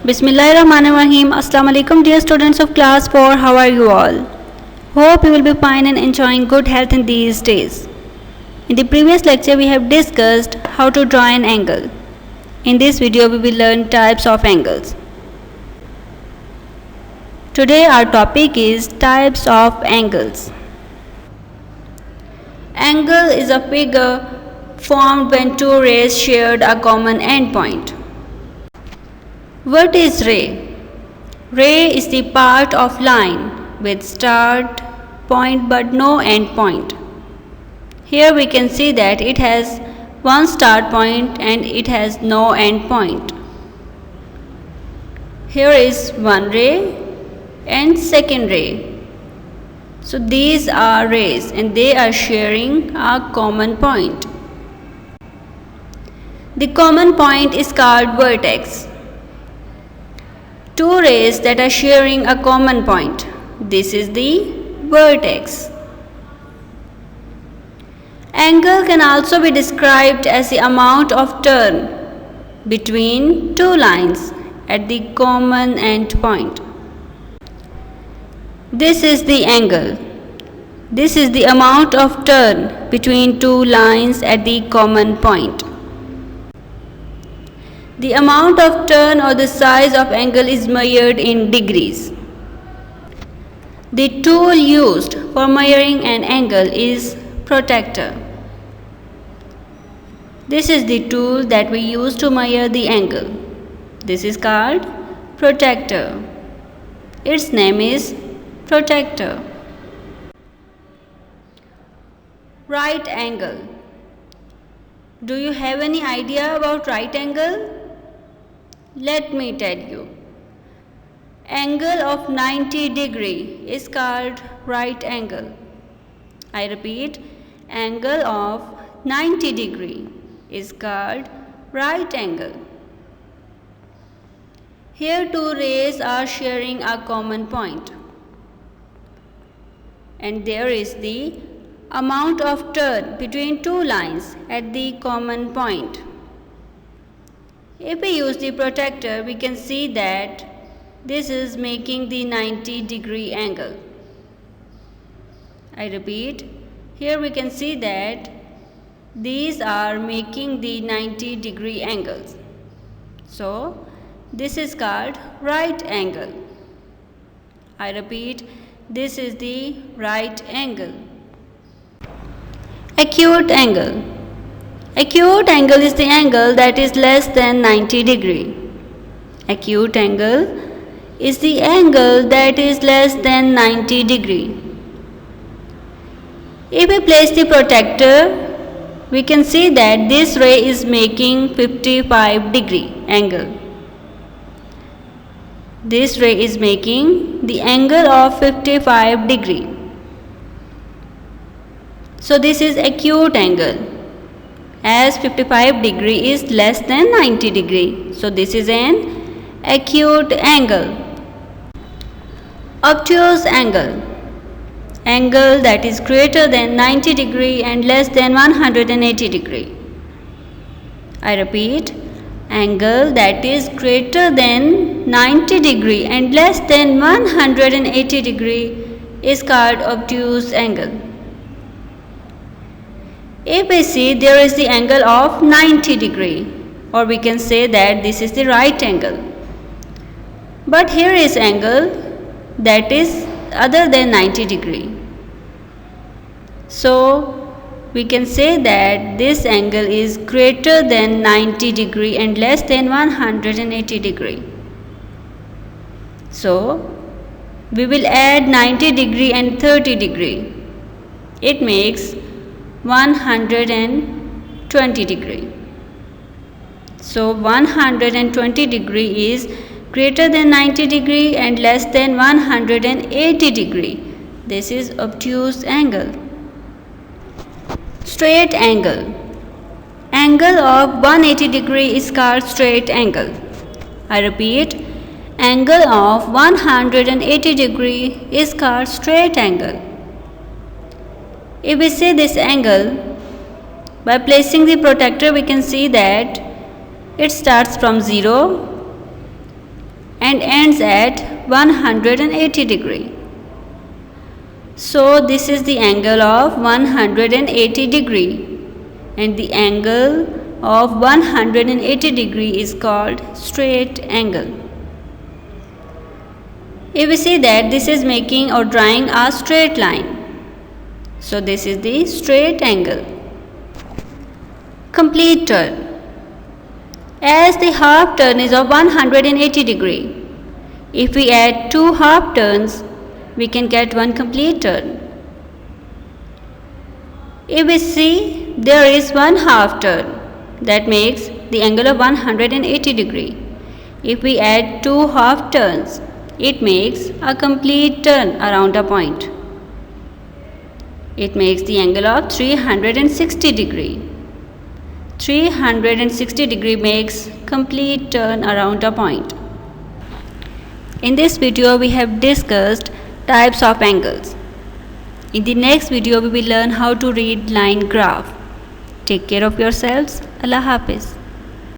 Bismillahirrahmanirrahim. Assalamu alaikum dear students of class 4. How are you all? Hope you will be fine and enjoying good health in these days. In the previous lecture we have discussed how to draw an angle. In this video we will learn types of angles. Today our topic is types of angles. Angle is a figure formed when two rays shared a common endpoint. What is ray? Ray is the part of line with start point but no end point. Here we can see that it has one start point and it has no end point. Here is one ray and second ray. So these are rays and they are sharing a common point. The common point is called vertex. Two rays that are sharing a common point. This is the vertex. Angle can also be described as the amount of turn between two lines at the common end point. This is the angle. This is the amount of turn between two lines at the common point. The amount of turn or the size of angle is measured in degrees. The tool used for measuring an angle is protractor. This is the tool that we use to measure the angle. This is called protractor. Its name is protractor. Right angle. Do you have any idea about right angle? Let me tell you. Angle of 90 degree is called right angle. I repeat, angle of 90 degree is called right angle. Here two rays are sharing a common point. And there is the amount of turn between two lines at the common point. If we use the protractor, we can see that this is making the 90 degree angle. I repeat, here we can see that these are making the 90 degree angles. So, this is called right angle. I repeat, this is the right angle. Acute angle. Acute angle is the angle that is less than 90 degree. Acute angle is the angle that is less than 90 degree. If we place the protractor, we can see that this ray is making 55 degree angle. This ray is making the angle of 55 degree. So this is acute angle, as 55 degree is less than 90 degree. So this is an acute angle. Obtuse angle. Angle that is greater than 90 degree and less than 180 degree. I repeat, angle that is greater than 90 degree and less than 180 degree is called obtuse angle. If we see, there is the angle of 90 degree, or we can say that this is the right angle. But here is angle that is other than 90 degree. So we can say that this angle is greater than 90 degree and less than 180 degree. So we will add 90 degree and 30 degree. It makes 120 degree. So 120 degree is greater than 90 degree and less than 180 degree. This is obtuse angle. Straight angle. Angle of 180 degree is called straight angle. I repeat, angle of 180 degree is called straight angle. If we see this angle, by placing the protractor we can see that it starts from 0 and ends at 180 degree. So this is the angle of 180 degree, and the angle of 180 degree is called straight angle. If we see that this is making or drawing a straight line, so this is the straight angle. Complete turn. As the half turn is of 180 degree, if we add 2 half turns, we can get 1 complete turn. If we see there is 1 half turn, that makes the angle of 180 degree. If we add 2 half turns, it makes a complete turn around a point. It makes the angle of 360 degree. 360 degree makes complete turn around a point. In this video we have discussed types of angles. In the next video we will learn how to read line graph. Take care of yourselves. Allah Hafiz.